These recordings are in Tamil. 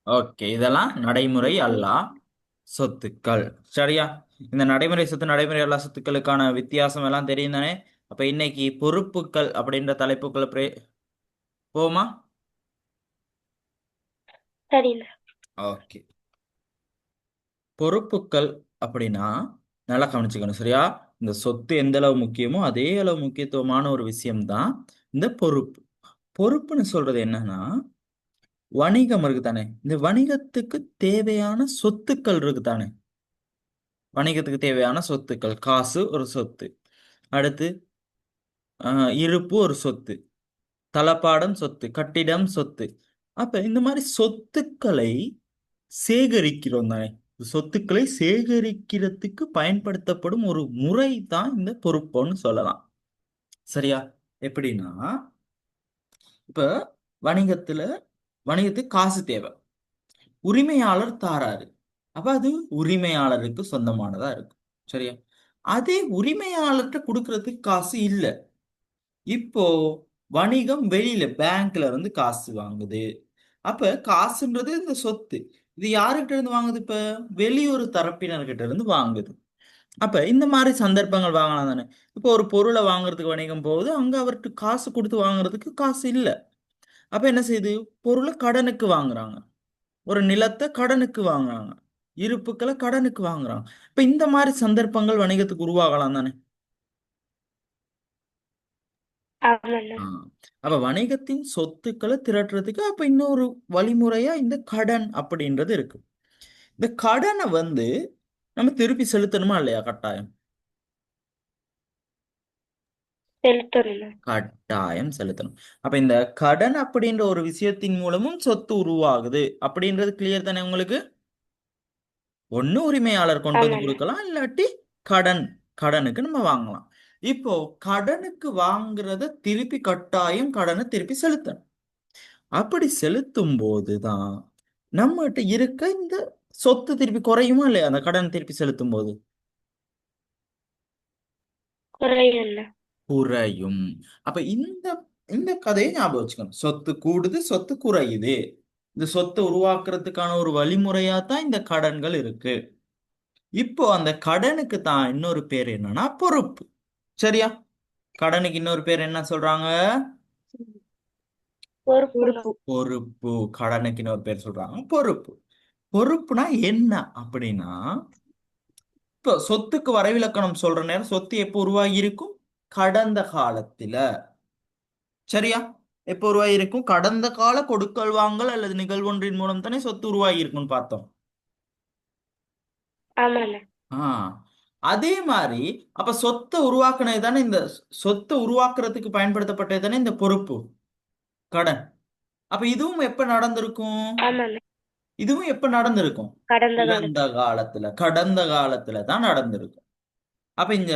ஓகே, இதெல்லாம் நடைமுறை அல்லா சொத்துக்கள். சரியா? இந்த நடைமுறை சொத்து நடைமுறை அல்லா சொத்துக்களுக்கான வித்தியாசம் எல்லாம் தெரியும் தானே? அப்ப இன்னைக்கு பொறுப்புகள் அப்படின்ற தலைப்புக்குள்ள போமா? சரிண்ணா. ஓகே. பொறுப்புகள் அப்படின்னா நல்லா கவனிச்சுக்கணும். சரியா? இந்த சொத்து எந்த அளவு முக்கியமோ அதே அளவு முக்கியத்துவமான ஒரு விஷயம்தான் இந்த பொறுப்பு. பொறுப்புன்னு சொல்றது என்னன்னா, வணிகம் இருக்கு தானே, இந்த வணிகத்துக்கு தேவையான சொத்துக்கள் இருக்கு தானே. வணிகத்துக்கு தேவையான சொத்துக்கள், காசு ஒரு சொத்து. அடுத்து இருப்பு ஒரு சொத்து, தளபாடம் சொத்து, கட்டிடம் சொத்து. அப்ப இந்த மாதிரி சொத்துக்களை சேகரிக்கிறோம் தானே. சொத்துக்களை சேகரிக்கிறதுக்கு பயன்படுத்தப்படும் ஒரு முறை தான் இந்த பொறுப்புன்னு சொல்லலாம். சரியா? எப்படின்னா, இப்ப வணிகத்துல வணிகத்துக்கு காசு தேவை, உரிமையாளர் தாராரு, அப்ப அது உரிமையாளருக்கு சொந்தமானதா இருக்கும். சரியா? அதே உரிமையாளர்கிட்ட கொடுக்கறதுக்கு காசு இல்ல. இப்போ வணிகம் வெளியில பேங்க்ல இருந்து காசு வாங்குது. அப்ப காசுன்றது இந்த சொத்து. இது யாருகிட்ட இருந்து வாங்குது? இப்ப வெளியூர் தரப்பினர்கிட்ட இருந்து வாங்குது. அப்ப இந்த மாதிரி சந்தர்ப்பங்கள் வாங்கலாம் தானே. இப்போ ஒரு பொருளை வாங்குறதுக்கு வணிகம் போகுது, அங்க அவர்கிட்ட காசு கொடுத்து வாங்குறதுக்கு காசு இல்ல. அப்ப என்ன செய்யுது? பொருளை கடனுக்கு வாங்குறாங்க, ஒரு நிலத்தை கடனுக்கு வாங்குறாங்க, இருப்புக்களை கடனுக்கு வாங்குறாங்க. இப்ப இந்த மாதிரி சந்தர்ப்பங்கள் வணிகத்துக்கு உருவாகலாம் தானே. ஆமாண்ணா. ஆ. அப்ப வணிகத்தின் சொத்துக்களை திரட்டுறதுக்கு அப்ப இன்னொரு வழிமுறையா இந்த கடன் அப்படின்றது இருக்கு. இந்த கடனை நம்ம திருப்பி செலுத்தணுமா இல்லையா? கட்டாயம். செலுத்தணுண்ணா. கட்டாயம் செலுத்தணும். அப்ப இந்த கடன் அப்படின்ற ஒரு விஷயத்தின் மூலமும் சொத்து உருவாகுது அப்படின்றது கிளியர் தானே உங்களுக்கு? ஒண்ணு உரிமையாளர் கொண்டு வந்து ஆமாண்ணா. கொடுக்கலாம், இல்லாட்டி கடன், கடனுக்கு நம்ம வாங்கலாம். இப்போ கடனுக்கு வாங்குறத திருப்பி கட்டாயம் கடனை திருப்பி செலுத்தணும். அப்படி செலுத்தும் போதுதான் நம்மகிட்ட இருக்க இந்த சொத்து திருப்பி குறையுமா இல்லையா? அந்த கடன் திருப்பி செலுத்தும் போது குறையுண்ணா. குறையும். அப்ப இந்த இந்த கதையை ஞாபகம் வச்சுக்கணும். சொத்து கூடுது, சொத்து குறையுது. இந்த சொத்தை உருவாக்குறதுக்கான ஒரு வழிமுறையா தான் இந்த கடன்கள் இருக்கு. இப்போ அந்த கடனுக்கு தான் இன்னொரு பேர் என்னன்னா பொறுப்பு. சரியா? கடனுக்கு இன்னொரு பேர் என்ன சொல்றாங்க? பொறுப்புண்ணா. பொறுப்பு. கடனுக்கு இன்னொரு பேர் சொல்றாங்க பொறுப்பு. பொறுப்புனா என்ன அப்படின்னா, இப்போ சொத்துக்கு வரைவிலக்கணம் சொல்ற நேரம் சொத்து எப்போ உருவாகி இருக்கும்? கடந்த காலத்துல. சரியா? எப்போ உருவாகி இருக்கும்? கடந்த கால கொடுக்கல் வாங்கல் அல்லது நிகழ்வொன்றின் மூலம் தானே சொத்து உருவாகி இருக்கும்னு பார்த்தோம். ஆமாண்ணா. ஆ. அதே மாதிரி அப்ப சொத்தை உருவாக்குனது தானே இந்த சொத்தை உருவாக்குறதுக்கு பயன்படுத்தப்பட்டது தானே இந்த பொறுப்பு, கடன். அப்ப இதுவும் எப்ப நடந்திருக்கும்? ஆமாண்ணா. இதுவும் எப்ப நடந்திருக்கும்? கடந்த இறந்த காலத்துல. காலத்துல, கடந்த காலத்துல தான் நடந்திருக்கும். அப்ப இந்த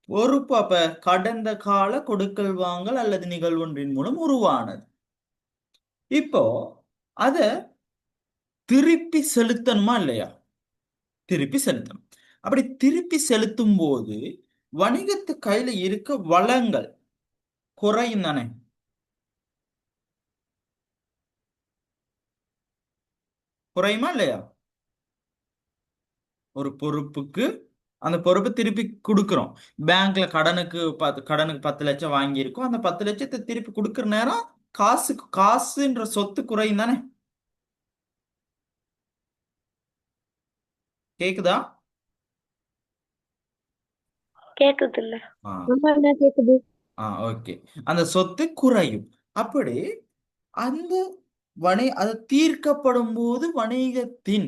பொறுப்பு அப்ப கடந்த கால கொடுக்கல் வாங்கல் அல்லது நிகழ்வொன்றின் மூலம் உருவானது. இப்போ அத திருப்பி செலுத்தணுமா இல்லையா? திருப்பி செலுத்தணும். அப்படி திருப்பி செலுத்தும் போது வணிகத்து கையில இருக்க வளங்கள் குறையும் தானே. குறையுமா இல்லையா? ஒரு பொறுப்புக்கு அந்த பொறுப்பை திருப்பி கொடுக்கிறோம். பேங்க்ல கடனுக்கு 10 லட்சம் வாங்கியிருக்கோம், அந்த 10 லட்சத்தை திருப்பி கொடுக்கிற நேரம் காசுன்ற சொத்து குறையும் தானே. கேக்குதா? கேக்குதுண்ணா. ஆ. ஆமாண்ணா, கேக்குது. ஓகே. அந்த சொத்து குறையும். அப்படி அந்த அது தீர்க்கப்படும் போது வணிகத்தின்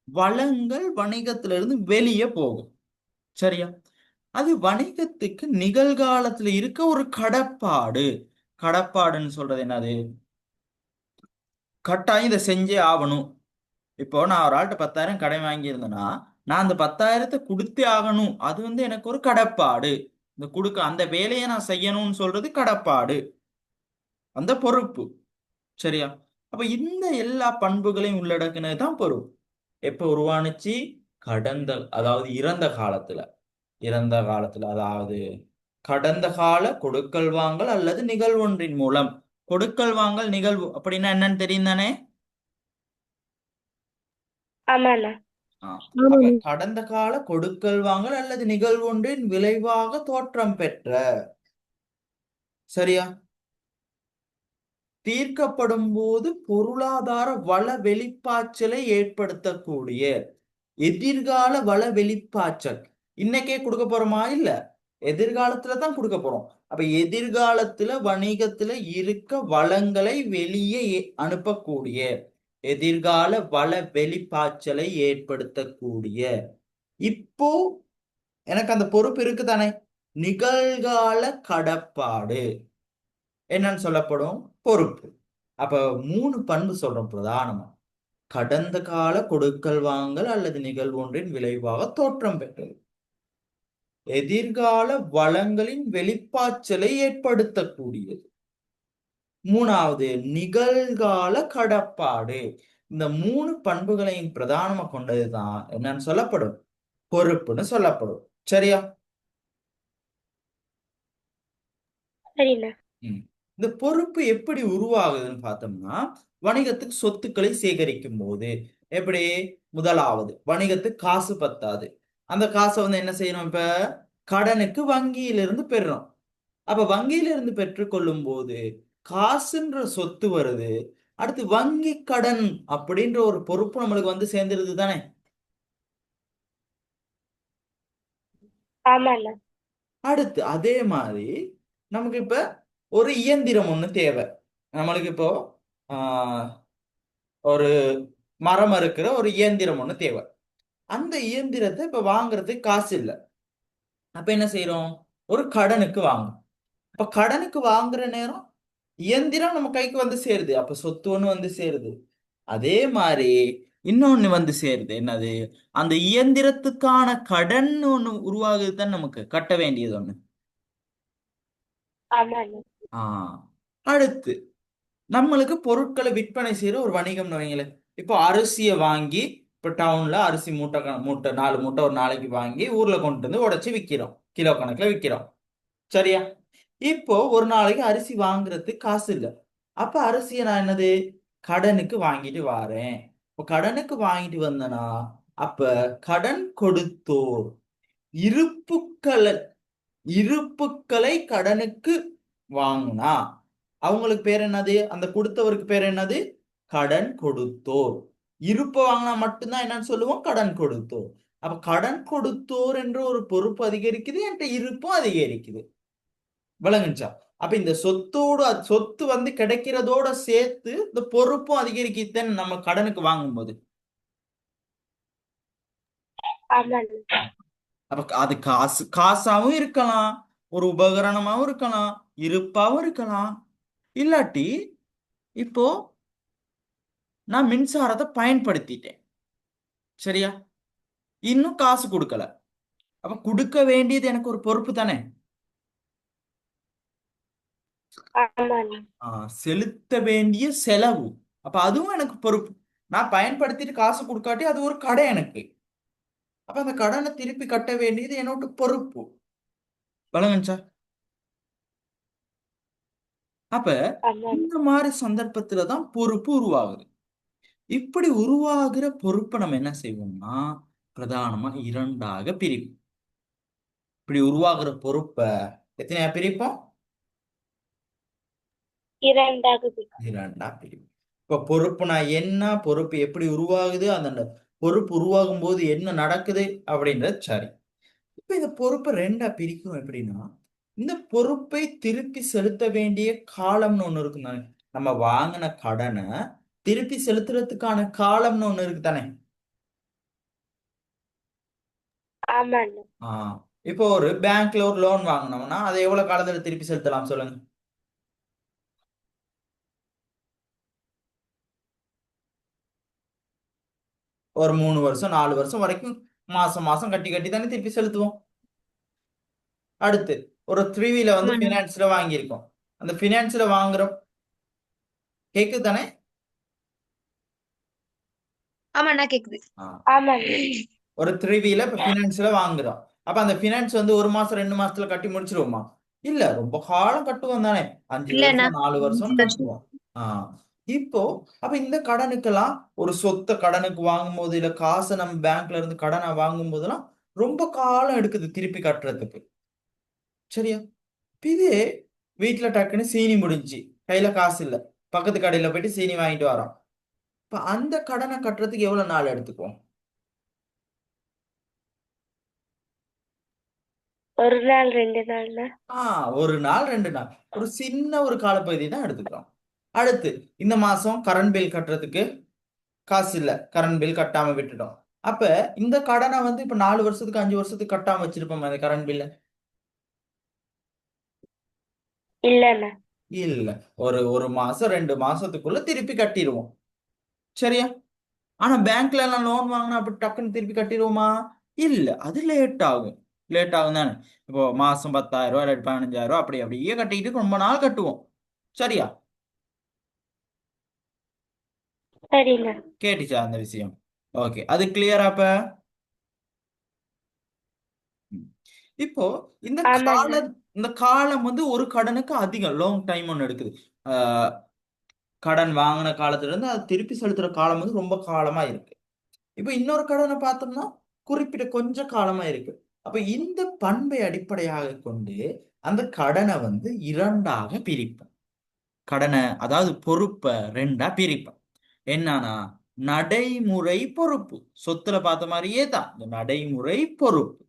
வளங்கள் வணிகத்திலிருந்து வெளியே போகும். சரியா? அது வணிகத்துக்கு நிகழ்காலத்துல இருக்க ஒரு கடப்பாடு. கடப்பாடுன்னு சொல்றது என்னது? கட்டாயம் இதை செஞ்சே ஆகணும். இப்போ நான் ஒரு ஆள்கிட்ட 10,000 கடன் வாங்கியிருந்தேன்னா, நான் அந்த 10,000 கொடுத்தே ஆகணும். அது எனக்கு ஒரு கடப்பாடு. இந்த அந்த வேலையை நான் செய்யணும்னு சொல்றது கடப்பாடு, அந்த பொறுப்பு. சரியா? அப்ப இந்த எல்லா பண்புகளையும் உள்ளடக்கினது தான் பொறுப்பு. எப்ப உருவானுச்சு? அதாவது இறந்த காலத்துல, அதாவது கடந்த கால கொடுக்கல் வாங்கல் அல்லது நிகழ்வொன்றின் மூலம். கொடுக்கல் வாங்கல் நிகழ்வு அப்படின்னா என்னன்னு தெரியும் தானே? ஆமாண்ணா. ஆ, அப்ப ஆமாண்ணா. கடந்த கால கொடுக்கல் வாங்கல் அல்லது நிகழ்வொன்றின் விளைவாக தோற்றம் பெற்ற. சரியா? தீர்க்கப்படும் போது பொருளாதார வள வெளிப்பாய்ச்சலை ஏற்படுத்தக்கூடிய எதிர்கால வள வெளிப்பாய்ச்சல். இன்னைக்கே கொடுக்க போறோமா? இல்ல, எதிர்காலத்துல தான் கொடுக்க போறோம். அப்ப எதிர்காலத்துல வணிகத்துல இருக்க வளங்களை வெளியே அனுப்பக்கூடிய எதிர்கால வள வெளிப்பாய்ச்சலை ஏற்படுத்தக்கூடிய. இப்போ எனக்கு அந்த பொறுப்பு இருக்கு தானே. நிகழ்கால கடப்பாடு என்னன்னு சொல்லப்படும்? பொறுப்பு. அப்ப 3 பண்பு சொல்றோம் பிரதானமா. கடந்த கால கொடுக்கல் வாங்கல் அல்லது நிகழ்வொன்றின் விளைவாக தோற்றம் பெற்றது. எதிர்கால வளங்களின் வெளிப்பாய்ச்சலை ஏற்படுத்தக்கூடியது. 3வது நிகழ்கால கடப்பாடு. இந்த 3 பண்புகளையும் பிரதானமா கொண்டதுதான் என்னன்னு சொல்லப்படும்? பொறுப்புன்னு சொல்லப்படும். சரியா? சரிண்ணா. ம். இந்த பொறுப்பு எப்படி உருவாகுதுன்னு பார்த்தோம்னா, வணிகத்துக்கு சொத்துக்களை சேகரிக்கும் போது. எப்படி? முதலாவது, வணிகத்துக்கு காசு பத்தாது. அந்த காசை வந்து என்ன செய்யணும்? இப்ப கடனுக்கு வங்கியிலிருந்து பெறுறோம். அப்ப வங்கியிலிருந்து பெற்றுக்கொள்ளும் போது காசுன்ற சொத்து வருது. அடுத்து வங்கி கடன் அப்படின்ற ஒரு பொறுப்பு நம்மளுக்கு வந்து சேர்ந்துருது தானே. ஆமாண்ணா. அடுத்து அதே மாதிரி நமக்கு இப்ப ஒரு இயந்திரம் ஒண்ணு தேவை. நம்மளுக்கு இப்போ ஆஹ் ஒரு மரம் அறுக்கிற ஒரு இயந்திரம் ஒண்ணு தேவை. அந்த இயந்திரத்தை இப்ப வாங்குறதுக்கு காசு இல்லை. அப்ப என்ன செய்யறோம்? ஒரு கடனுக்கு வாங்கணும். அப்ப கடனுக்கு வாங்குற நேரம் இயந்திரம் நம்ம கைக்கு வந்து சேருது. அப்ப சொத்து ஒண்ணு வந்து சேருது. அதே மாதிரி இன்னொன்னு வந்து சேருது. என்னது? அந்த இயந்திரத்துக்கான கடன் ஒண்ணு உருவாகுது தான், நமக்கு கட்ட வேண்டியது ஒண்ணு. ஆமாண்ணா. ஆஹ் அடுத்து நம்மளுக்கு பொருட்களை விற்பனை செய்யற ஒரு வணிகம்னு வைங்களேன். இப்போ அரிசியை வாங்கி இப்போ டவுன்ல அரிசி மூட்டை மூட்டை 4 மூட்டை ஒரு நாளைக்கு வாங்கி ஊர்ல கொண்டு வந்து உடைச்சு விற்கிறோம். கிலோ கணக்குல விற்கிறோம். சரியா? இப்போ ஒரு நாளைக்கு அரிசி வாங்குறதுக்கு காசு இல்லை. அப்ப அரிசியை நான் என்னது? கடனுக்கு வாங்கிட்டு வாரேன். இப்போ கடனுக்கு வாங்கிட்டு வந்தனா அப்ப கடன் கொடுத்தோர் இருப்புக்களை இருப்புக்களை கடனுக்கு வாங்குனா அவங்களுக்கு பேர் என்னது? அந்த கொடுத்தவருக்கு பேர் என்னது? கடன் கொடுத்தோர். இருப்பை வாங்கினா மட்டும்தான் என்னன்னு சொல்லுவோம்? கடன் கொடுத்தோர். அப்ப கடன் கொடுத்தோர் என்ற ஒரு பொறுப்பு அதிகரிக்குது, என்கிட்ட இருப்பும் அதிகரிக்குது. விளங்குச்சா? அப்ப இந்த சொத்தோடு சொத்து வந்து கிடைக்கிறதோட சேர்த்து இந்த பொறுப்பும் அதிகரிக்குதுன்னு நம்ம கடனுக்கு வாங்கும்போது. ஆமாண்ணா. அப்ப அது காசாவும் இருக்கலாம், ஒரு உபகரணமாவும் இருக்கலாம், இருப்பாவும் இருக்கலாம். இல்லாட்டி இப்போ நான் மின்சாரத்தை பயன்படுத்திட்டேன். சரியா? இன்னும் காசு கொடுக்கல. அப்ப கொடுக்க வேண்டியது எனக்கு ஒரு பொறுப்பு தானே. ஆமாண்ணா. செலுத்த வேண்டிய செலவு. அப்ப அதுவும் எனக்கு பொறுப்பு. நான் பயன்படுத்திட்டு காசு கொடுக்காட்டி அது ஒரு கடை எனக்கு. அப்ப அந்த கடனை திருப்பி கட்ட வேண்டியது என்னோட பொறுப்பு. வழங்கச்சா? அப்ப ஆமாண்ணா. இந்த மாதிரி சந்தர்ப்பத்துல தான் பொறுப்பு உருவாகுது. இப்படி உருவாகிற பொறுப்பை நம்ம என்ன செய்வோம்னா பிரதானமா 2ஆக பிரிப்போம். இப்படி உருவாகிற பொறுப்பை எத்தனையா பிரிப்போம்? 2ஆகுது. 2ஆ பிரிப்போம். இப்ப பொறுப்புனா என்ன, பொறுப்பு எப்படி உருவாகுது, அந்த பொறுப்பு உருவாகும் போது என்ன நடக்குது அப்படின்றது சரி. இப்ப இந்த பொறுப்பை 2ஆ பிரிக்கும். எப்படின்னா, இந்த பொறுப்பை திருப்பி செலுத்த வேண்டிய காலம்னு ஒண்ணு இருக்கு தானே. நம்ம வாங்கின கடனை திருப்பி செலுத்துறதுக்கான காலம்னு ஒண்ணு இருக்கு தானே. ஆமாண்ணா. ஆஹ் இப்போ ஒரு பேங்க்ல ஒரு லோன் வாங்கினோம்னா அதை எவ்வளவு காலத்துல திருப்பி செலுத்தலாம் சொல்லுங்க? ஒரு 3 வருஷம் 4 வருஷம் வரைக்கும் மாசம் மாசம் கட்டி கட்டி தானே திருப்பி செலுத்துவோம். அடுத்து ஒரு 3வீல வந்து ஆமாண்ணா. பினான்ஸ்ல வாங்கியிருக்கோம். அந்த பினான்ஸ்ல வாங்குறோம். கேக்குது தானே? ஆமாண்ணா கேக்குது. ஆமாண்ணா. ஒரு 3வீல இப்ப பினான்ஸ்ல வாங்குறோம். அப்ப அந்த பினான்ஸ் வந்து 1 மாசம் 2 மாசத்துல கட்டி முடிச்சிருவோமா? இல்ல, ரொம்ப காலம் கட்டுவோம் தானே. 5 இல்லண்ணா வருஷம் 4 வருஷம் 5 வருஷம். கட்டுவோம். ஆஹ் இப்போ அப்ப இந்த கடனுக்கெல்லாம் ஒரு சொத்தை கடனுக்கு வாங்கும் போது இல்ல காசை நம்ம பேங்க்ல இருந்து கடனை வாங்கும் போதெல்லாம் ரொம்ப காலம் எடுக்குது திருப்பி கட்டுறதுக்கு. சரியா? இப்ப இதே வீட்டுல டக்குன்னு சீனி முடிஞ்சுச்சு, கையில காசு இல்ல, பக்கத்து கடையில போயிட்டு சீனி வாங்கிட்டு வரோம். இப்ப அந்த கடனை கட்டுறதுக்கு எவ்வளவு நாள் எடுத்துக்கும்? ஒரு நாள் 2 நாள்னா? ஒரு நாள் 2 நாள், ஒரு சின்ன ஒரு காலப்பகுதி தான் எடுத்துக்கிறோம். அடுத்து இந்த மாசம் கரண்ட் பில் கட்டுறதுக்கு காசு இல்ல, கரண்ட் பில் கட்டாம விட்டுட்டோம். அப்ப இந்த கடனை வந்து இப்ப 4 வருஷத்துக்கு 5 வருஷத்துக்கு கட்டாம வச்சிருப்போம் அந்த கரண்ட் பில்ல? இல்லண்ணா. இல்ல, ஒரு ஒரு மாசம் 2 மாசத்துக்குள்ள திருப்பி கட்டிடுவோம். சரியா? ஆனா பேங்க்ல எல்லாம் லோன் வாங்கினா அப்படி டக்குன்னு திருப்பி கட்டிடுவோமா? இல்ல, அது லேட் ஆகும். லேட் ஆகும் தானே. இப்போ மாசம் 10,000 இல்லாட்டி 15,000 அப்படி அப்படியே கட்டிட்டு ரொம்ப நாள் கட்டுவோம். சரியா? சரிண்ணா. கேட்டுச்சா அந்த விஷயம்? ஓகே, அது கிளியரா அப்ப? ம். இப்போ இந்த ஆமாண்ணா. காலம் இந்த காலம் வந்து ஒரு கடனுக்கு அதிகம் லாங் டைம் ஒன்று எடுக்குது. ஆஹ் கடன் வாங்கின காலத்துல இருந்து அது திருப்பி செலுத்துற காலம் வந்து ரொம்ப காலமா இருக்கு. இப்போ இன்னொரு கடனை பார்த்தோம்னா குறிப்பிட்ட கொஞ்சம் காலமா இருக்கு. அப்ப இந்த பண்பை அடிப்படையாக கொண்டு அந்த கடனை வந்து இரண்டாக பிரிப்பேன். கடனை, அதாவது பொறுப்பை ரெண்டா பிரிப்பேன். என்னன்னா, நடைமுறை பொறுப்பு, சொத்துல பார்த்த மாதிரியே தான் இந்த நடைமுறை பொறுப்பு.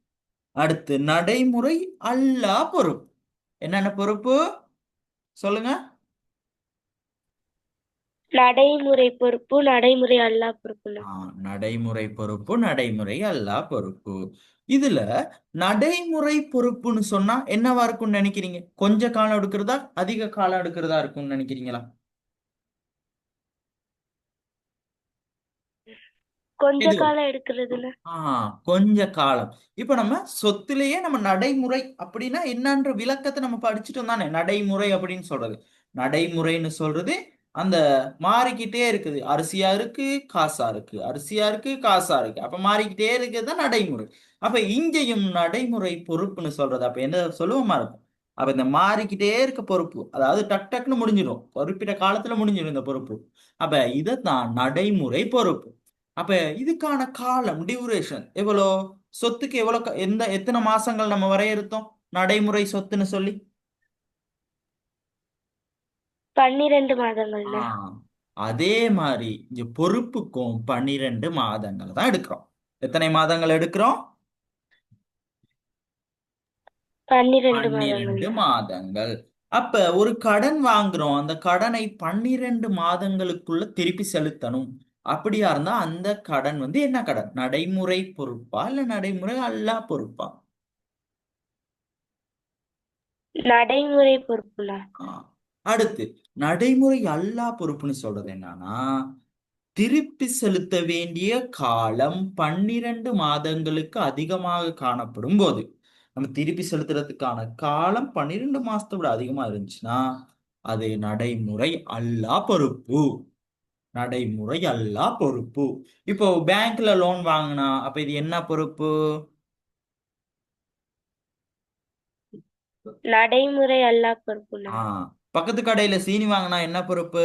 அடுத்து நடைமுறை அல்லா பொறுப்பு. என்னென்ன பொறுப்பு சொல்லுங்க? நடைமுறை பொறுப்பு, நடைமுறை அல்லா பொறுப்புண்ணா. நடைமுறை பொறுப்பு, நடைமுறை அல்லா பொறுப்பு. இதுல நடைமுறை பொறுப்புன்னு சொன்னா என்னவா இருக்கும்னு நினைக்கிறீங்க? கொஞ்ச காலம் எடுக்கிறதா அதிக காலம் எடுக்கிறதா இருக்கும்னு நினைக்கிறீங்களா? கொஞ்ச எது? காலம் எடுக்கிறதுண்ணா. கொஞ்ச காலம். இப்ப நம்ம சொத்திலேயே நம்ம நடைமுறை அப்படின்னா என்னன்ற விளக்கத்தை நம்ம படிச்சுட்டோம் தானே. நடைமுறை அப்படின்னு சொல்றது, நடைமுறைன்னு சொல்றது அந்த மாறிக்கிட்டே இருக்குது. அரிசியா இருக்கு, காசா இருக்கு, அரிசியா இருக்கு, காசா இருக்கு, அப்ப மாறிக்கிட்டே இருக்கிறது தான் நடைமுறை. அப்ப இங்கேயும் நடைமுறை பொறுப்புன்னு சொல்றது அப்ப என்ன சொல்லுவோமா இருக்கும்? அப்ப இந்த மாறிக்கிட்டே இருக்க பொறுப்பு, அதாவது டக் டக்குன்னு முடிஞ்சிடும், குறிப்பிட்ட காலத்துல முடிஞ்சிடும் இந்த பொறுப்பு. அப்ப இதைத்தான் நடைமுறை பொறுப்பு. அப்ப இதுக்கான காலம் டியூரேஷன் எவ்வளோ? சொத்துக்கு எவ்வளவு எத்தனை மாசங்கள் நம்ம வரையறுத்தோம் நடைமுறை சொத்துன்னு சொல்லி? 12 மாதங்கள்ண்ணா. ஆஹ் அதே மாதிரி இங்க பொறுப்புக்கும் 12 மாதங்கள் தான் எடுக்கிறோம். எத்தனை மாதங்கள் எடுக்கிறோம்? 12 12 மாதங்கள்ண்ணா. மாதங்கள். அப்ப ஒரு கடன் வாங்குறோம், அந்த கடனை 12 மாதங்களுக்குள்ள திருப்பி செலுத்தணும். அப்படியா இருந்தா அந்த கடன் வந்து என்ன கடன்? நடைமுறை பொறுப்பா இல்ல நடைமுறை அல்லா பொறுப்பா? நடைமுறை பொறுப்புண்ணா. ஆஹ் அடுத்து நடைமுறை அல்லா பொறுப்புன்னு சொல்றது என்னன்னா, திருப்பி செலுத்த வேண்டிய காலம் 12 மாதங்களுக்கு அதிகமாக காணப்படும் போது, நம்ம திருப்பி செலுத்துறதுக்கான காலம் 12 மாசத்தை விட அதிகமா இருந்துச்சுன்னா அது நடைமுறை அல்லா பொறுப்பு. நடைமுறை அல்லா பொறுப்பு. இப்போ பேங்க்ல லோன் வாங்கினா அப்ப இது என்ன பொறுப்பு? நடைமுறை அல்லா பொறுப்புண்ணா. பக்கத்து கடையில சீனி வாங்கினா என்ன பொறுப்பு?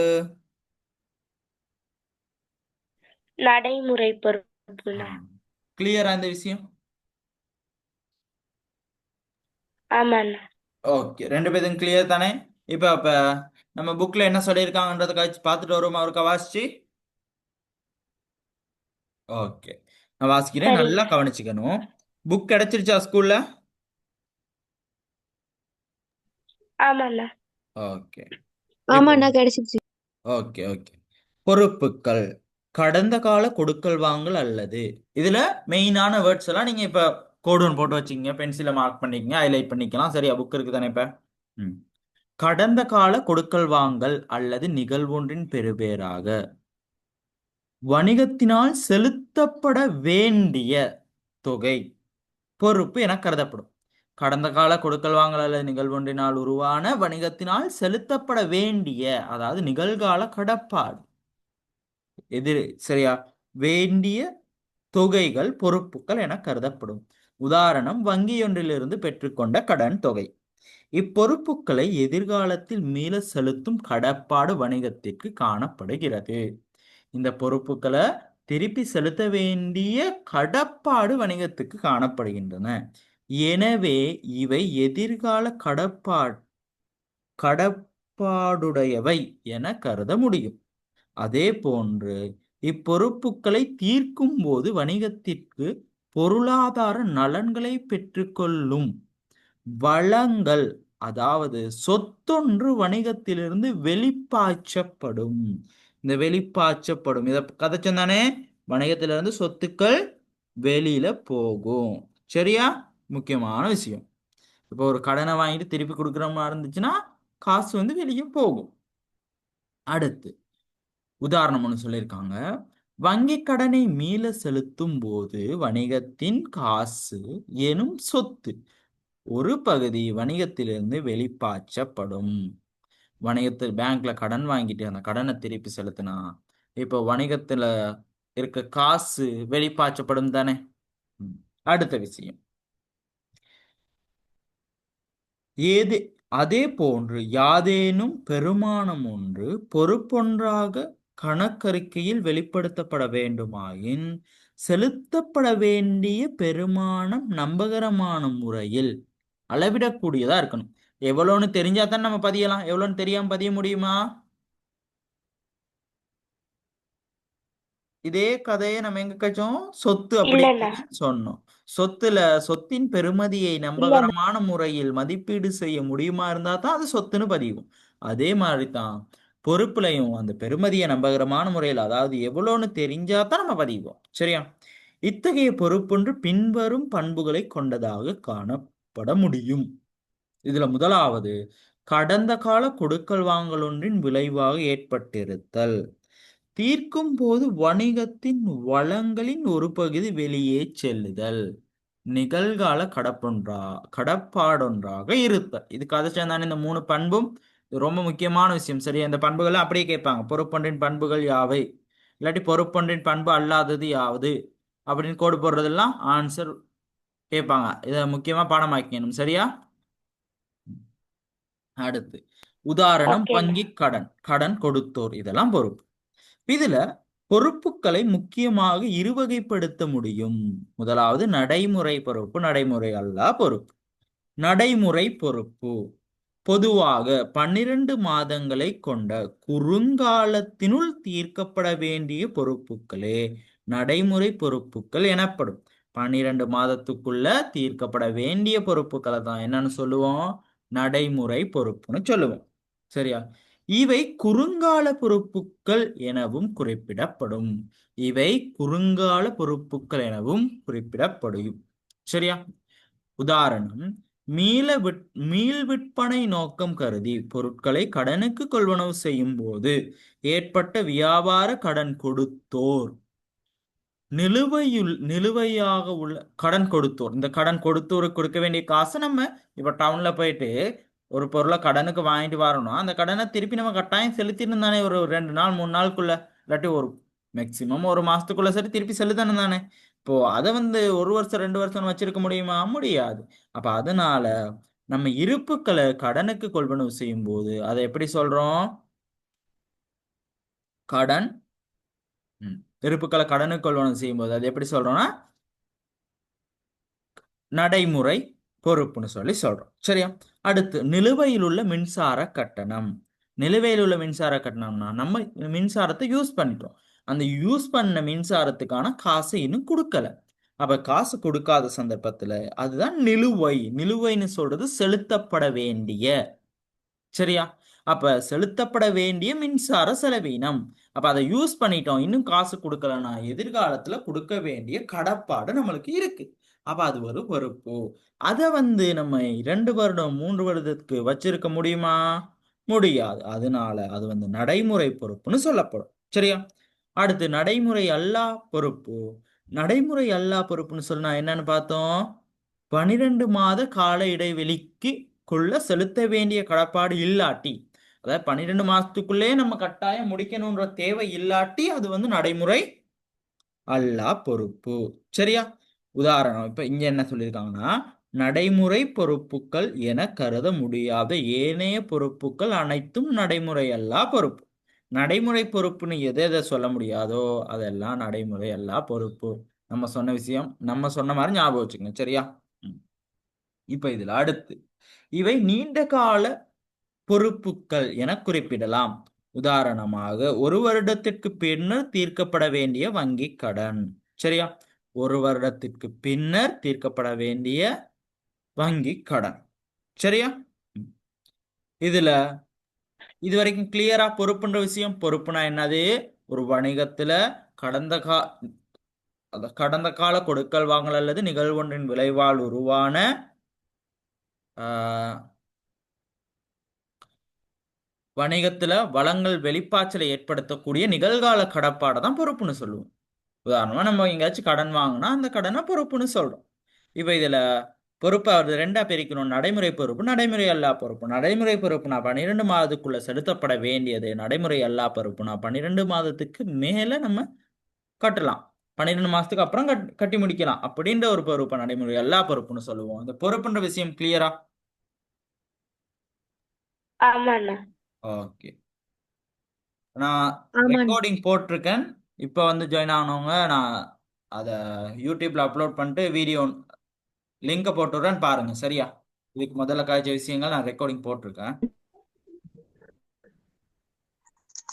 நடைமுறை பொறுப்புண்ணா. கிளியரா இந்த விஷயம்? ஆமாண்ணா. ஓகே, ரெண்டு பேரும் கிளியர் தானே? இப்ப அப்ப நம்ம புக்ல என்ன சொல்லியிருக்காங்கன்றத கழிச்சு பார்த்துட்டு வருவோமா ஒருக்கா வாசிச்சு? ஓகே, நான் வாசிக்கிறேன், நல்லா சரிண்ணா. கவனிச்சுக்கணும். புக் கிடைச்சிருச்சா ஸ்கூல்ல? ஆமாண்ணா. ஓகே. இப்போ ஆமாண்ணா கிடைச்சிருச்சு. Okay okay. பொறுப்புகள் கடந்த கால கொடுக்கல் வாங்கல் அல்லது, இதுல மெயினான வேர்ட்ஸ் எல்லாம் நீங்க இப்ப கோடு ஒன்று போட்டு வச்சுக்கீங்க, பென்சில மார்க் பண்ணிக்கங்க, ஹைலைட் பண்ணிக்கலாம். சரியா? புக் இருக்கு தானே இப்ப? ம். கடந்த கால கொடுக்கல் வாங்கல் அல்லது நிகழ்வொன்றின் பெறுபேறாக வணிகத்தினால் செலுத்தப்பட வேண்டிய தொகை பொறுப்பு என கருதப்படும். கடந்த கால கொடுக்கல் வாங்கல் அல்லது நிகழ்வொன்றினால் உருவான வணிகத்தினால் செலுத்தப்பட வேண்டிய, அதாவது நிகழ்கால கடப்பாடு எதிர். சரியா? வேண்டிய தொகைகள் பொறுப்புகள் என கருதப்படும். உதாரணம், வங்கியொன்றிலிருந்து பெற்றுக்கொண்ட கடன் தொகை. இப்பொறுப்புகளை எதிர்காலத்தில் மீள செலுத்தும் கடப்பாடு வணிகத்திற்கு காணப்படுகிறது. இந்த பொறுப்புகளை திருப்பி செலுத்த வேண்டிய கடப்பாடு வணிகத்துக்கு காணப்படுகின்றன. எனவே இவை எதிர்கால கடப்பாடுடையவை என கருத முடியும். அதே போன்று இப்பொறுப்புகளை தீர்க்கும் போது வணிகத்திற்கு பொருளாதார நலன்களை பெற்றுக்கொள்ளும் வளங்கள், அதாவது சொத்தொன்று வணிகத்திலிருந்து வெளிப்பாய்ச்சப்படும். இந்த வெளிப்பாய்ச்சப்படும் இதை கதை சொன்னானே, வணிகத்திலிருந்து சொத்துக்கள் வெளியில போகும். சரியா? முக்கியமான விஷயம். இப்போ ஒரு கடனை வாங்கிட்டு திருப்பி கொடுக்குற மாதிரி இருந்துச்சுன்னா காசு வந்து வெளியே போகும். அடுத்து உதாரணம் ஒன்று சொல்லியிருக்காங்க. வங்கி கடனை மீள செலுத்தும் போது வணிகத்தின் காசு எனும் சொத்து ஒரு பகுதி வணிகத்திலிருந்து வெளிப்பாய்ச்சப்படும். வணிகத்தில் பேங்க்ல கடன் வாங்கிட்டு அந்த கடனை திருப்பி செலுத்தினா இப்போ வணிகத்துல இருக்க காசு வெளிப்பாய்ச்சப்படும் தானே. அடுத்த விஷயம், அதே போன்று யாதேனும் பெருமானம் ஒன்று பொறுப்பொன்றாக கணக்கறிக்கையில் வெளிப்படுத்தப்பட வேண்டுமாயின் செலுத்தப்பட வேண்டிய பெருமானம் நம்பகரமான முறையில் அளவிடக்கூடியதா இருக்கணும். எவ்வளோன்னு தெரிஞ்சா தான் நம்ம பதியலாம். எவ்வளோன்னு தெரியாம பதிய முடியுமா? இதே கதையை நம்ம எங்க கச்சோம்? சொத்து அப்படின்னு சொன்னோம். சொத்தின் பெருமதியை நம்பகரமான முறையில் மதிப்பீடு செய்ய முடியுமா இருந்தா தான் அது சொத்துன்னு பதிவும். அதே மாதிரி தான் பொறுப்புலையும் அந்த பெருமதியை நம்பகரமான முறையில், அதாவது எவ்வளோன்னு தெரிஞ்சா தான் நம்ம பதிவோம். சரியா? இத்தகைய பொறுப்பொன்று பின்வரும் பண்புகளை கொண்டதாக காணப்பட முடியும். இதுல முதலாவது, கடந்த கால கொடுக்கல் வாங்கல் ஒன்றின் விளைவாக ஏற்பட்டிருத்தல். தீர்க்கும் போது வணிகத்தின் வளங்களின் ஒரு பகுதி வெளியே செல்லுதல். நிகழ்கால கடப்பாடொன்றாக இருத்தல். இதுக்கு அதை சேர்ந்தான இந்த 3 பண்பும் ரொம்ப முக்கியமான விஷயம். சரியா? இந்த பண்புகளை அப்படியே கேட்பாங்க. பொறுப்பொன்றின் பண்புகள் யாவை, இல்லாட்டி பொறுப்பொன்றின் பண்பு அல்லாதது யாவது அப்படின்னு கோடு போடுறதெல்லாம் ஆன்சர் கேட்பாங்க. இதை முக்கியமா பாடமாக்கணும். சரியா? அடுத்து உதாரணம், வங்கி கடன் கொடுத்தோர், இதெல்லாம் பொறுப்பு. இதுல பொறுப்புகளை முக்கியமாக இருவகைப்படுத்த முடியும். முதலாவது நடைமுறை பொறுப்பு, நடைமுறை அல்லா பொறுப்பு. நடைமுறை பொறுப்பு பொதுவாக 12 மாதங்களை கொண்ட குறுங்காலத்தினுள் தீர்க்கப்பட வேண்டிய பொறுப்புகளே நடைமுறை பொறுப்புகள் எனப்படும். 12 மாதத்துக்குள்ள தீர்க்கப்பட வேண்டிய பொறுப்புகளை தான் என்னன்னு சொல்லுவோம்? நடைமுறை பொறுப்புன்னு சொல்லுவோம். சரியா? இவை குறுங்கால பொறுப்புகள் எனவும் குறிப்பிடப்படும். இவை குறுங்கால பொறுப்புகள் எனவும் குறிப்பிடப்படும். சரியா? உதாரணம், மீள் விற்பனை நோக்கம் கருதி பொருட்களை கடனுக்கு கொள்வனவு செய்யும் போது ஏற்பட்ட வியாபார கடன் கொடுத்தோர், நிலுவையாக உள்ள கடன் கொடுத்தோர். இந்த கடன் கொடுத்தோருக்கு கொடுக்க வேண்டிய காசு நம்ம இப்ப டவுன்ல போயிட்டு ஒரு பொருளை கடனுக்கு வாங்கிட்டு வரணும். அந்த கடனை திருப்பி நம்ம கட்டாயம் செலுத்திட்டு தானே, ஒரு 2 நாள் 3 நாளுக்குள்ள, இல்லாட்டி ஒரு மேக்சிமம் ஒரு மாசத்துக்குள்ள சரி திருப்பி செலுத்தணும் தானே. இப்போ அதை வந்து 1 வருஷம் 2 வருஷம் வச்சிருக்க முடியுமா? முடியாது. அப்ப அதனால நம்ம இருப்புக்களை கடனுக்கு கொள்வனவு செய்யும் போது அதை எப்படி சொல்றோம்? கடன் இருப்புக்களை கடனுக்கு கொள்வனவு செய்யும் போது அது எப்படி சொல்றோம்னா நடைமுறை பொறுப்புன்னு சொல்லி சொல்றோம். சரியா? அடுத்து நிலுவையில் உள்ள மின்சார கட்டணம். நிலுவையில் உள்ள மின்சார கட்டணம்னா நம்ம மின்சாரத்தை யூஸ் பண்ணிட்டோம். அந்த யூஸ் பண்ண மின்சாரத்துக்கான காசை இன்னும் கொடுக்கல. அப்ப காசு கொடுக்காத சந்தர்ப்பத்துல அதுதான் நிலுவை. நிலுவைன்னு சொல்றது செலுத்தப்பட வேண்டிய. சரியா? அப்ப செலுத்தப்பட வேண்டிய மின்சார செலவீனம். அப்ப அதை யூஸ் பண்ணிட்டோம், இன்னும் காசு கொடுக்கலன்னா எதிர்காலத்துல கொடுக்க வேண்டிய கடப்பாடு நம்மளுக்கு இருக்கு. அப்ப அது ஒரு பொறுப்பு. அதை வந்து நம்ம 2 வருடம் 3 வருடத்துக்கு வச்சிருக்க முடியுமா? முடியாது. அதனால அது வந்து நடைமுறை பொறுப்புன்னு சொல்லப்படும். சரியா? அடுத்து நடைமுறை அல்லா பொறுப்பு. நடைமுறை அல்லா பொறுப்புன்னு சொன்னா என்னன்னு பார்த்தோம்? 12 மாத கால இடைவெளிக்கு செலுத்த வேண்டிய கடப்பாடு இல்லாட்டி, அதாவது 12 மாசத்துக்குள்ளே நம்ம கட்டாயம் முடிக்கணும்ன்ற தேவை இல்லாட்டி அது வந்து நடைமுறை அல்லா பொறுப்பு. சரியா? உதாரணம், இப்ப இங்க என்ன சொல்லியிருக்காங்கன்னா, நடைமுறை பொறுப்புகள் என கருத முடியாத ஏனைய பொறுப்புகள் அனைத்தும் நடைமுறை அல்லா பொறுப்பு. நடைமுறை பொறுப்புன்னு எதை எதை சொல்ல முடியாதோ அதெல்லாம் நடைமுறை அல்லா பொறுப்பு. நம்ம சொன்ன விஷயம் நம்ம சொன்ன மாதிரி ஞாபகம் வச்சுக்கோங்க, சரியா? இப்ப இதுல அடுத்து இவை நீண்ட கால பொறுப்புகள் என குறிப்பிடலாம். உதாரணமாக, ஒரு வருடத்திற்கு பின்னர் தீர்க்கப்பட வேண்டிய வங்கி கடன். சரியா? ஒரு வருடத்திற்கு பின்னர் தீர்க்கப்பட வேண்டிய வங்கி கடன். சரியா? இதுல இதுவரைக்கும் கிளியரா பொறுப்புன்ற விஷயம்? பொறுப்புனா என்னது? ஒரு வணிகத்துல கடந்த கடந்த கால கொடுக்கல் வாங்கல் அல்லது நிகழ்வொன்றின் விளைவால் உருவான வணிகத்துல வளங்கள் வெளிப்பாய்ச்சலை ஏற்படுத்தக்கூடிய நிகழ்கால கடப்பாடை தான் பொறுப்புன்னு சொல்லுவோம். உதாரணமா நம்ம எங்கேயாச்சும் கடன் வாங்கினா அந்த கடனை பொறுப்புன்னு சொல்றோம். இப்ப இதுல பொறுப்பை அது ரெண்டா பிரிக்கணும். நடைமுறை பொறுப்பு, நடைமுறை அல்லா பொறுப்பு. நடைமுறை பொறுப்புனா 12 மாதத்துக்குள்ள செலுத்தப்பட வேண்டியது. நடைமுறை அல்லா பொறுப்புனா 12 மாதத்துக்கு மேல நம்ம கட்டலாம். 12 மாசத்துக்கு அப்புறம் கட்டி முடிக்கலாம் அப்படின்ற ஒரு பொறுப்பை நடைமுறை அல்லா பொறுப்புன்னு சொல்லுவோம். இந்த பொறுப்புன்ற விஷயம் கிளியரா? ஆமாண்ணா. ஓகே. நான் ஆமாண்ணா. ரெக்கார்டிங் போட்டிருக்கேன். இப்போ வந்து ஜாயின் ஆனவங்க நான் அதை யூடியூப்ல அப்லோட் பண்ணிட்டு வீடியோ லிங்கை போட்டுறேன், பாருங்க. சரியா? இதுக்கு முதல்ல காய்ச்ச விஷயங்கள் நான் ரெக்கார்டிங் போட்டிருக்கேன்.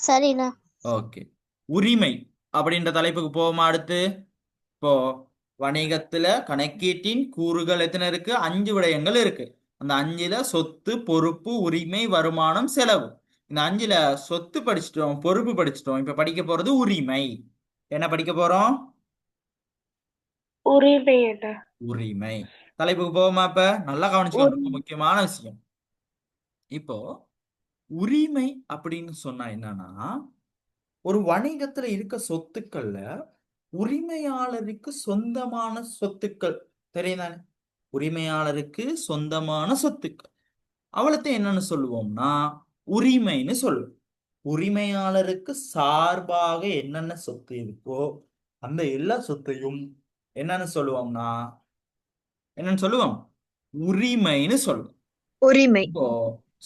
சரிண்ணா. ஓகே. உரிமை அப்படின்ற தலைப்புக்கு போவோமா அடுத்து? இப்போ வணிகத்துல கணக்கீட்டின் கூறுகள் எத்தனை இருக்கு? 5 விடயங்கள் இருக்கு. அந்த 5ல சொத்து, பொறுப்பு, உரிமை, வருமானம், செலவு. இந்த 5ல சொத்து படிச்சிட்டோம், பொறுப்பு படிச்சிட்டோம். இப்ப படிக்க போறது உரிமை. என்ன படிக்க போறோம்? உரிமை அண்ணா. உரிமை. தலைப்புக்கு போவோமா? இப்ப நல்லா கவனிச்சுக்கோங்க, ரொம்ப முக்கியமான விஷயம். இப்போ உரிமை அப்படின்னு சொன்னா என்னன்னா, ஒரு வணிகத்துல இருக்க சொத்துக்கள்ல உரிமையாளருக்கு சொந்தமான சொத்துக்கள். தெரியுதானே? உரிமையாளருக்கு சொந்தமான சொத்துக்கள் அவளத்தை என்னன்னு சொல்லுவோம்னா உரிமைன்னு சொல்லுவோம். உரிமையாளருக்கு சார்பாக என்னென்ன சொத்து இருக்கோ அந்த எல்லா சொத்தையும் என்னன்னு சொல்லுவோம்னா என்னன்னு சொல்லுவோம்? உரிமைன்னு சொல்லுவோம். உரிமை. இப்போ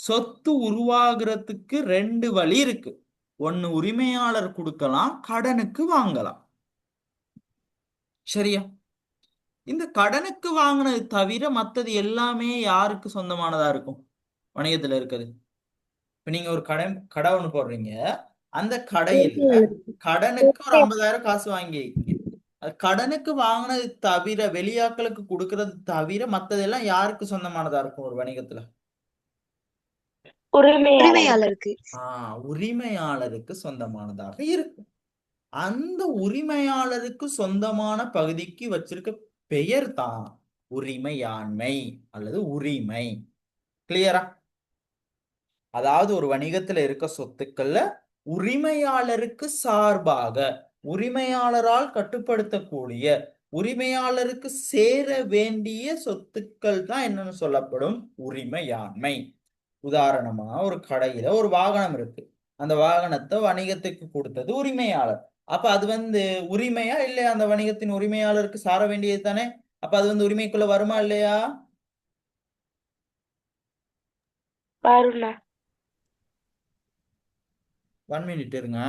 சொத்து உருவாகிறதுக்கு 2 வழி இருக்கு. ஒன்னு உரிமையாளர் கொடுக்கலாம், கடனுக்கு வாங்கலாம். சரியா? இந்த கடனுக்கு வாங்கினது தவிர மத்தது எல்லாமே யாருக்கு சொந்தமானதா இருக்கும்? வணிகத்துல இருக்குது. இப்ப நீங்க ஒரு கடை ஒண்ணு போடுறீங்க. அந்த கடையில கடனுக்கு ஒரு 50,000 காசு வாங்கியிருக்கீங்க. அது கடனுக்கு வாங்கினது தவிர வெளியாட்களுக்கு கொடுக்கறது தவிர மத்ததெல்லாம் யாருக்கு சொந்தமானதா இருக்கும் ஒரு வணிகத்துல? உரிமையாளருக்கு. உரிமையாளருக்கு. உரிமையாளருக்கு சொந்தமானதாக இருக்கும். அந்த உரிமையாளருக்கு சொந்தமான பகுதிக்கு வச்சிருக்க பெயர் தான் உரிமையாண்மை அல்லது உரிமை. கிளியரா? அதாவது ஒரு வணிகத்துல இருக்க சொத்துக்கள்ல உரிமையாளருக்கு சார்பாக உரிமையாளரால் கட்டுப்படுத்தக்கூடிய உரிமையாளருக்கு சேர வேண்டிய சொத்துக்கள் தான் என்னன்னு சொல்லப்படும் உரிமையாண்மை. உதாரணமா ஒரு கடையில ஒரு வாகனம் இருக்கு. அந்த வாகனத்தை வணிகத்துக்கு கொடுத்தது உரிமையாளர். அப்ப அது வந்து உரிமையா இல்லையா? அந்த வணிகத்தின் உரிமையாளருக்கு சார வேண்டியது தானே? அப்ப அது வந்து உரிமைக்குள்ள வருமா இல்லையா? வருண்ணா. 1 மினிட் இருங்க.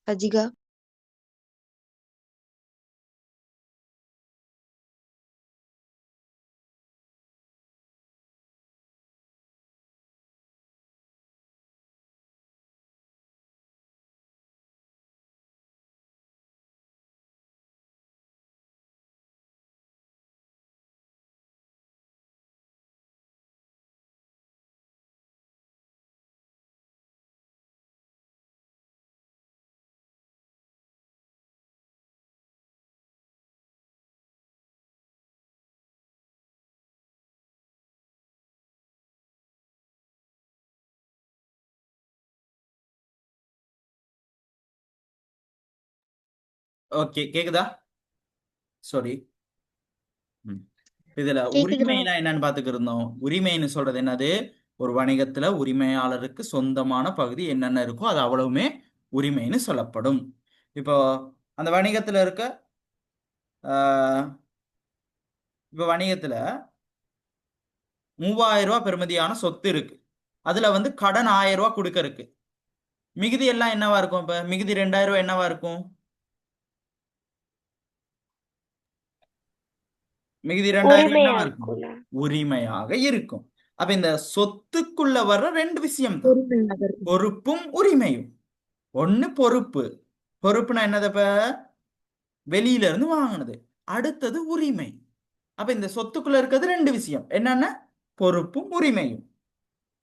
அஜிகா. ஓகே, கேக்குதா? சாரி. இதுல கேக்குதுண்ணா. உரிமைனா என்னன்னு பாத்துக்கிட்டு இருந்தோம். உரிமைன்னு சொல்றது என்னது? ஒரு வணிகத்துல உரிமையாளருக்கு சொந்தமான பகுதி என்னென்ன இருக்கோ அது அவ்வளவுமே உரிமைன்னு சொல்லப்படும். இப்போ அந்த வணிகத்துல இருக்க ஆஹ், இப்ப வணிகத்துல 3000 ரூபாய் பெறுமதியான சொத்து இருக்கு. அதுல வந்து கடன் 1000 ரூபாய் கொடுக்க இருக்கு. மிகுதி எல்லாம் என்னவா இருக்கும்? இப்ப மிகுதி 2000 ரூபாய் என்னவா இருக்கும்? மிகுதி 2000 ரூபாய் உரிமையா என்னவா இருக்கும்? இருக்கும்ண்ணா. உரிமையாக இருக்கும். அப்ப இந்த சொத்துக்குள்ள வர்ற ரெண்டு விஷயம் தான் உரிமையாக இருக்கும். பொறுப்பும் உரிமையும். ஒண்ணு பொறுப்பு. பொறுப்புனா என்னது? இப்ப வெளியில இருந்து வாங்கினது. அடுத்தது உரிமை. அப்ப இந்த சொத்துக்குள்ள இருக்கிறது ரெண்டு விஷயம் என்னன்னா பொறுப்பும் உரிமையும்.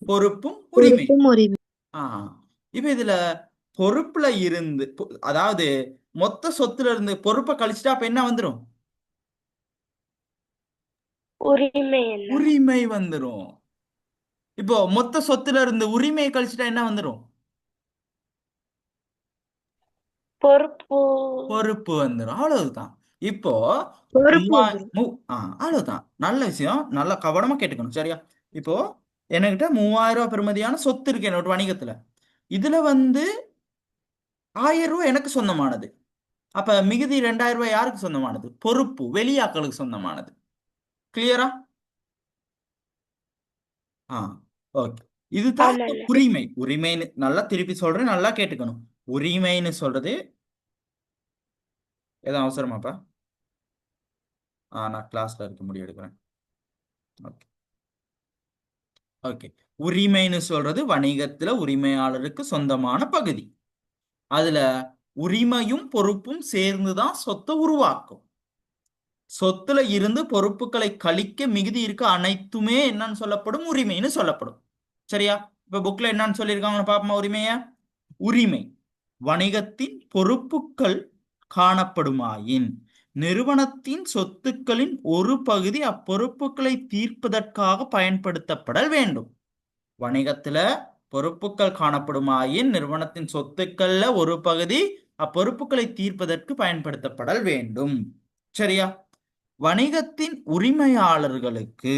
பொறுப்பும் உரிமை. பொறுப்பும் உரிமை. ஆ இப்ப இதுல பொறுப்புல இருந்து அதாவது மொத்த சொத்துல இருந்து பொறுப்பை கழிச்சுட்டா அப்ப என்ன வந்துரும்? உரிமை என்ன? உரிமை வந்துரும். இப்போ மொத்த சொத்துல இருந்து உரிமையை கழிச்சுட்டா என்ன வந்துரும்? பொறுப்பு. பொறுப்பு வந்துரும். அவ்வளவுதான். இப்போ பொறுப்பு மூவா வந்துரும். அவ்வளவுதான். நல்ல விஷயம். நல்லா கவனமா கேட்டுக்கணும். சரியா? இப்போ என்கிட்ட 3000 ரூபாய் பெறுமதியான சொத்து இருக்கு என்னோட வணிகத்துல. இதுல வந்து 1000 ரூபாய் எனக்கு சொந்தமானது. அப்ப மிகுதி 2000 ரூபாய் யாருக்கு சொந்தமானது? பொறுப்பு வெளியாட்களுக்கு சொந்தமானது. கிளியரா? ஆ ஓகே. இதுதான் இந்த ஆமாண்ணா. உரிமை. உரிமைன்னு நல்லா திருப்பி சொல்றேன், நல்லா கேட்டுக்கணும். உரிமைன்னு சொல்றது எதுவும் அவசரமாப்பா? நான் கிளாஸ்ல இருக்க முடிவு எடுக்கிறேன். ஓகே. ஓகே. உரிமைன்னு சொல்றது வணிகத்துல உரிமையாளருக்கு சொந்தமான பகுதி. அதுல உரிமையும் பொறுப்பும் சேர்ந்துதான் சொத்தை உருவாக்கும். சொத்துல இருந்து பொறுப்புகளை கழிக்க மிகுதி இருக்க அனைத்துமே என்னன்னு சொல்லப்படும்? உரிமைன்னு சொல்லப்படும். சரியா? இப்ப புக்ல என்னன்னு சொல்லியிருக்காங்க பாப்போமா? உரிமைய உரிமை வணிகத்தின் பொறுப்புகள் காணப்படுமாயின் நிறுவனத்தின் சொத்துக்களின் ஒரு பகுதி அப்பொறுப்புகளை தீர்ப்பதற்காக பயன்படுத்தப்படல் வேண்டும். வணிகத்துல பொறுப்புகள் காணப்படுமாயின் நிறுவனத்தின் சொத்துக்கள்ல ஒரு பகுதி அப்பொறுப்புகளை தீர்ப்பதற்கு பயன்படுத்தப்படல் வேண்டும். சரியா? வணிகத்தின் உரிமையாளர்களுக்கு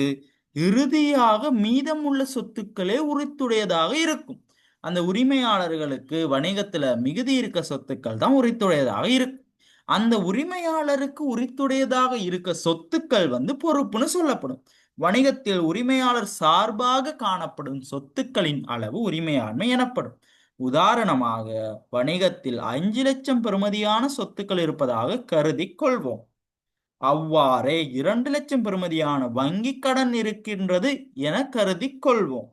இறுதியாக மீதமுள்ள சொத்துக்களே உரித்துடையதாக இருக்கும். அந்த உரிமையாளர்களுக்கு வணிகத்துல மிகுதி இருக்க சொத்துக்கள் தான் உரித்துடையதாக இருக்கும். அந்த உரிமையாளருக்கு உரித்துடையதாக இருக்க சொத்துக்கள் வந்து பொறுப்புன்னு சொல்லப்படும். வணிகத்தில் உரிமையாளர் சார்பாக காணப்படும் சொத்துக்களின் அளவு உரிமையாண்மை எனப்படும். உதாரணமாக வணிகத்தில் 5 லட்சம் பெறுமதியான சொத்துக்கள் இருப்பதாக கருதி கொள்வோம். அவ்வாறே 2 லட்சம் பெறுமதியான வங்கி கடன் இருக்கின்றது என கருதி கொள்வோம்.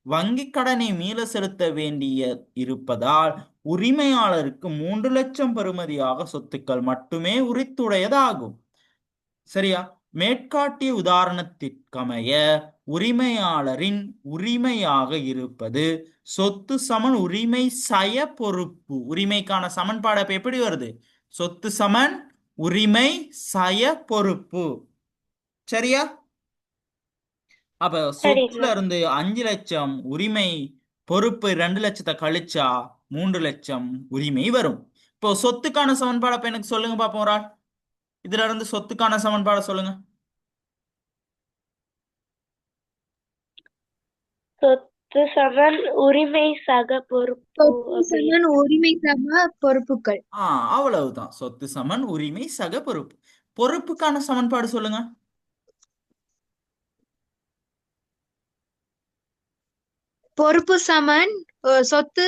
வங்கி கடனை மீள செலுத்த வேண்டிய இருப்பதால் உரிமையாளருக்கு 3 லட்சம் பெறுமதியாக சொத்துக்கள் மட்டுமே உரித்துடையதாகும். சரியா? மேற்காட்டிய உதாரணத்திற்கமைய உரிமையாளரின் உரிமையாக இருப்பது சொத்து சமன் உரிமை சய பொறுப்பு. உரிமைக்கான சமன்பாடு அப்ப எப்படி வருது? சொத்து சமன் உரிமை சய பொறுப்பு. சரியா? அப்ப சொத்துல சரிண்ணா. இருந்து 5 லட்சம் உரிமை, பொறுப்பு 2 லட்சத்தை கழிச்சா 3 லட்சம் உரிமை வரும். இப்போ சொத்துக்கான சமன்பாடு அப்ப எனக்கு சொல்லுங்க பாப்போம் ஒரு ஆள். இதுல இருந்து சொத்துக்கான சமன்பாடு சொல்லுங்க. சொத்து சமன் உரிமை சக பொறுப்பு சொத்து அப்படி. சமன் உரிமை சம பொறுப்புகள். அவ்வளவுதான். சொத்து சமன் உரிமை சக பொறுப்பு. பொறுப்புக்கான சமன்பாடு சொல்லுங்க. பொறுப்பு சமன் சொத்து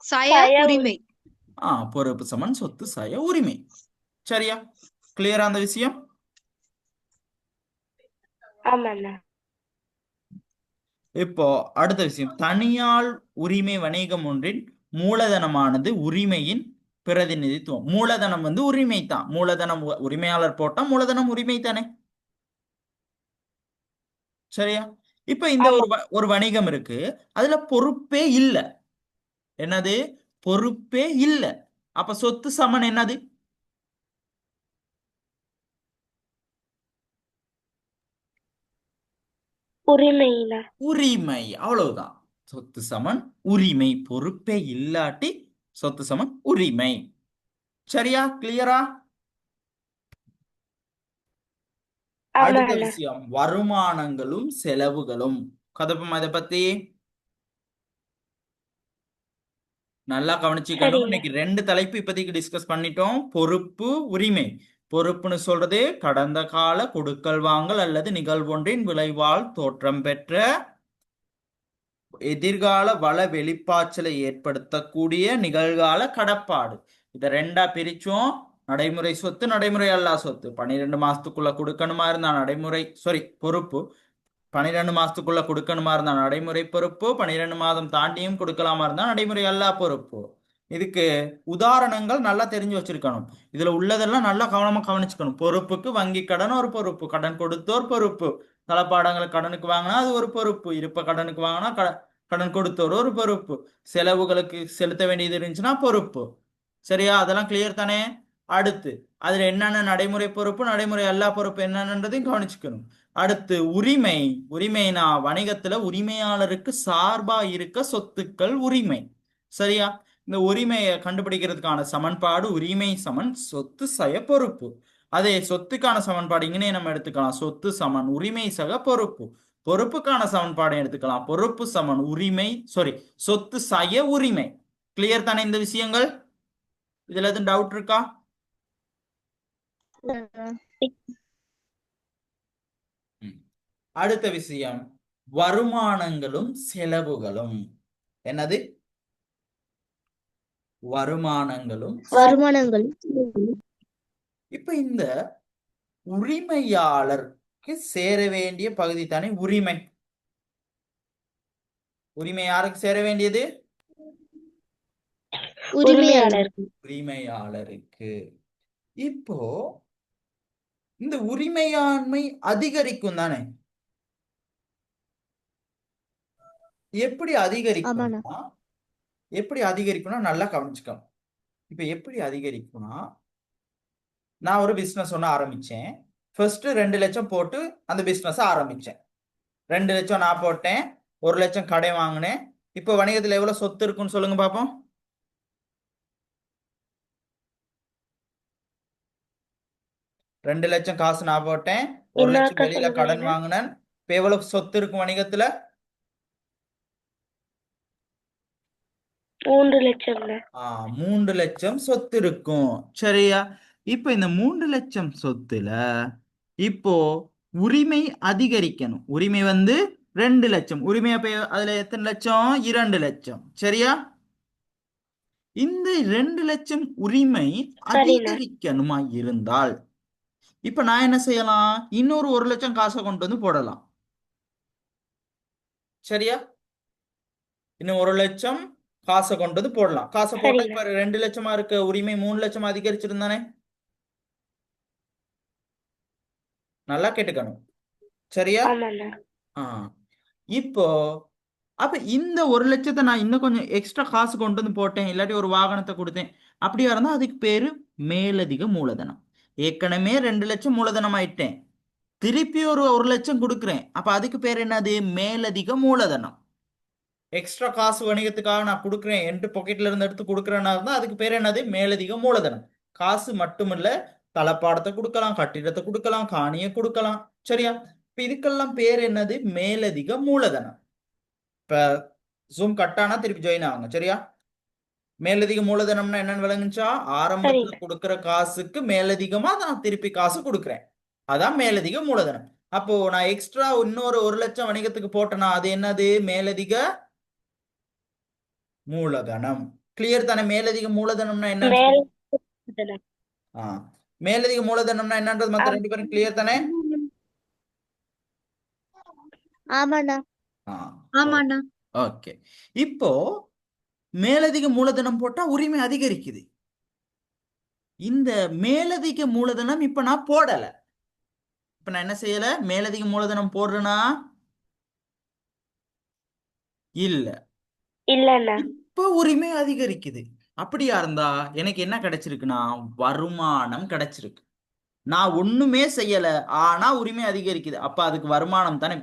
சய சய உரிமை. பொறுப்பு சமன் சொத்து சய உரிமை. சரியா? கிளியரா அந்த விஷயம்? ஆமாண்ணா. இப்போ அடுத்த விஷயம், தனியார் உரிமை வணிகம் ஒன்றின் மூலதனமானது உரிமையின் பிரதிநிதித்துவம். மூலதனம் வந்து உரிமை தான். மூலதனம் உரிமையாளர் போட்டா மூலதனம் உரிமை தானே? சரியா? இப்ப இந்த ஆமா. ஒரு வணிகம் இருக்கு. அதுல பொறுப்பே இல்ல. என்னது? பொறுப்பே இல்ல. அப்ப சொத்து சமன் என்னது? உரிமைண்ணா. உரிமை. அவ்வளவுதான். சொத்து சமன் உரிமை. பொறுப்பே இல்லாட்டி சொத்து சமன் உரிமை. சரியா? கிளியரா? ஆமா அடுத்த அண்ணா விஷயம் வருமானங்களும் செலவுகளும். கதப்பமா இதை பத்தி நல்லா கவனிச்சுக்கணும். சரிண்ணா இன்னைக்கு 2 தலைப்பு இப்போதைக்கு டிஸ்கஸ் பண்ணிட்டோம். பொறுப்பு, உரிமை. பொறுப்புன்னு சொல்றது கடந்த கால கொடுக்கல் வாங்கல் அல்லது நிகழ்வொன்றின் விளைவால் தோற்றம் பெற்ற எதிர்கால வள வெளிப்பாய்ச்சலை ஏற்படுத்தக்கூடிய நிகழ்கால கடப்பாடு. இதை 2ஆ பிரிச்சோம். நடைமுறை சொத்து, நடைமுறை அல்லா சொத்து. 12 மாசத்துக்குள்ள கொடுக்கணுமா இருந்தா நடைமுறை பொறுப்பு. 12 மாசத்துக்குள்ள கொடுக்கணுமா இருந்தா நடைமுறை பொறுப்பு. 12 மாதம் தாண்டியும் கொடுக்கலாமா இருந்தா நடைமுறை அல்லா பொறுப்பு. இதுக்கு உதாரணங்கள் நல்லா தெரிஞ்சு வச்சிருக்கணும். இதுல உள்ளதெல்லாம் நல்லா கவனமா கவனிச்சுக்கணும். பொறுப்புக்கு வங்கி கடன் ஒரு பொறுப்பு, கடன் கொடுத்தோர் பொறுப்பு, தளபாடங்களை கடனுக்கு வாங்கினா அது ஒரு பொறுப்பு, இருப்ப கடனுக்கு வாங்கினா கடன் கொடுத்தோர் ஒரு பொறுப்பு, செலவுகளுக்கு செலுத்த வேண்டியது இருந்துச்சுன்னா பொறுப்பு. சரியா? அதெல்லாம் கிளியர் தானே? அடுத்து அதுல என்னென்ன நடைமுறை பொறுப்பு, நடைமுறை அல்லா பொறுப்பு என்னன்றதையும் கவனிச்சுக்கணும். அடுத்து உரிமை. உரிமைனா வணிகத்துல உரிமையாளருக்கு சார்பா இருக்க சொத்துக்கள் உரிமை. சரியா? இந்த உரிமையை கண்டுபிடிக்கிறதுக்கான சமன்பாடு உரிமை சமன் சொத்து சய பொறுப்பு. அதே சொத்துக்கான சமன்பாடு இங்கே நம்ம எடுத்துக்கலாம். சொத்து சமன் உரிமை சக பொறுப்பு. பொறுப்புக்கான சமன்பாடு எடுத்துக்கலாம். பொறுப்பு சமன் உரிமை சொத்து சய உரிமை. கிளியர் தானே இந்த விஷயங்கள்? இதுல எதுவும் டவுட் இருக்கா? அடுத்த விஷயம் வருமானங்களும் செலவுகளும். என்னது? வருமானங்களும். இப்ப இந்த உரிமையாளருக்கு சேர வேண்டிய பகுதி தானே உரிமை. உரிமை யாருக்கு சேர வேண்டியது? உரிமையாளருக்கு உரிமையாளருக்கு. இப்போ இந்த உரிமையாண்மை அதிகரிக்கும் தானே? எப்படி அதிகரிக்கும்னா நல்லா கவனிச்சுக்கணும். இப்ப எப்படி அதிகரிக்கும்னா, நான் ஒரு பிசினஸ் ஒன்று ஆரம்பிச்சேன். ஃபர்ஸ்ட் 2 லட்சம் போட்டு அந்த பிசினஸ் ஆரம்பிச்சேன். 2 லட்சம் நான் போட்டேன், 1 லட்சம் கடை வாங்கினேன். இப்போ வணிகத்தில் எவ்வளவு சொத்து இருக்குன்னு சொல்லுங்க பாப்போம். 2 லட்சம் காசு நான் போட்டேன், 1 லட்சம் வெளியில கடன் வாங்கினேன். இப்ப எவ்வளவு சொத்து இருக்கும் வணிகத்துல? 3 லட்சம் 3 லட்சம் சொத்து இருக்கும். சரியா? இப்ப இந்த 3 லட்சம் சொத்துல இப்போ உரிமை அதிகரிக்கணும். உரிமை 2 லட்சம். உரிமை அப்ப அதுல எத்தனை லட்சம்? 2 லட்சம். சரியா? இந்த 2 லட்சம் உரிமை அதிகரிக்கணுமா இருந்தால் இப்ப நான் என்ன செய்யலாம்? இன்னொரு 1 லட்சம் காசை கொண்டு வந்து போடலாம். சரியா? இன்னும் 1 லட்சம் காசை கொண்டு வந்து போடலாம். காசை போட்டா இப்ப 2 லட்சமா இருக்க உரிமை 3 லட்சம் அதிகரிச்சிருந்தானே? நல்லா கேட்டுக்கணும். சரியா? இப்போ அப்ப இந்த 1 லட்சத்தை நான் இன்னும் கொஞ்சம் எக்ஸ்ட்ரா காசு கொண்டு வந்து போட்டேன், இல்லாட்டி ஒரு வாகனத்தை கொடுத்தேன், அப்படியா இருந்தா அதுக்கு பேரு மேலதிக மூலதனம். ஏற்கனவே 2 லட்சம் மூலதனம் ஆயிட்டேன், திருப்பி ஒரு 1 லட்சம் கொடுக்குறேன், அப்ப அதுக்கு பேர் என்னது? மேலதிக மூலதனம். எக்ஸ்ட்ரா காசு வணிகத்துக்காக நான் கொடுக்குறேன், என்ட்டு பாக்கெட்ல இருந்து எடுத்து கொடுக்குறேன்னா இருந்தா அதுக்கு பேர் என்னது? மேலதிக மூலதனம். காசு மட்டுமில்ல, தளப்பாடத்தை கொடுக்கலாம், கட்டிடத்தை கொடுக்கலாம், காணியை கொடுக்கலாம். சரியா? இப்ப இதுக்கெல்லாம் பேர் என்னது? மேலதிக மூலதனம். இப்ப ஜூம் கட்டானா திருப்பி ஜாயின் ஆகுங்க. சரியா? மேலதிக மூலதனம்னா என்னன்னு விளங்குச்சா? ஆரம்பத்துல கொடுக்கிற காசுக்கு மேலதிகமா நான் திருப்பி காசு கொடுக்குறேன், அதான் மேலதிக மூலதனம். அப்போ நான் எக்ஸ்ட்ரா இன்னொரு 1 லட்சம் வணிகத்துக்கு போட்டேன்னா அது என்னது? மேலதிக மூலதனம். கிளியர் தானே? மேலதிக மூலதனம்னா என்ன? மேலதிக மூலதனம்னா என்னன்றது மத்த 2 பேரும் கிளியர் தானே? ஆமாண்ணா. ஓகே. இப்போ மேலதிக மூலதனம் போட்டா உரிமை அதிகரிக்குது. இந்த மேலதிக மூலதனம் இப்ப நான் போடல. இப்ப நான் என்ன செய்யல? மேலதிக மூலதனம் போடுறேனா? இல்ல. இப்ப உரிமை அதிகரிக்குது. அப்படியா இருந்தா எனக்கு என்ன கிடைச்சிருக்குன்னா வருமானம் கிடைச்சிருக்கு. நான் ஒண்ணுமே செய்யல, ஆனா உரிமை அதிகரிக்குது. அப்ப அதுக்கு வருமானம் தானே.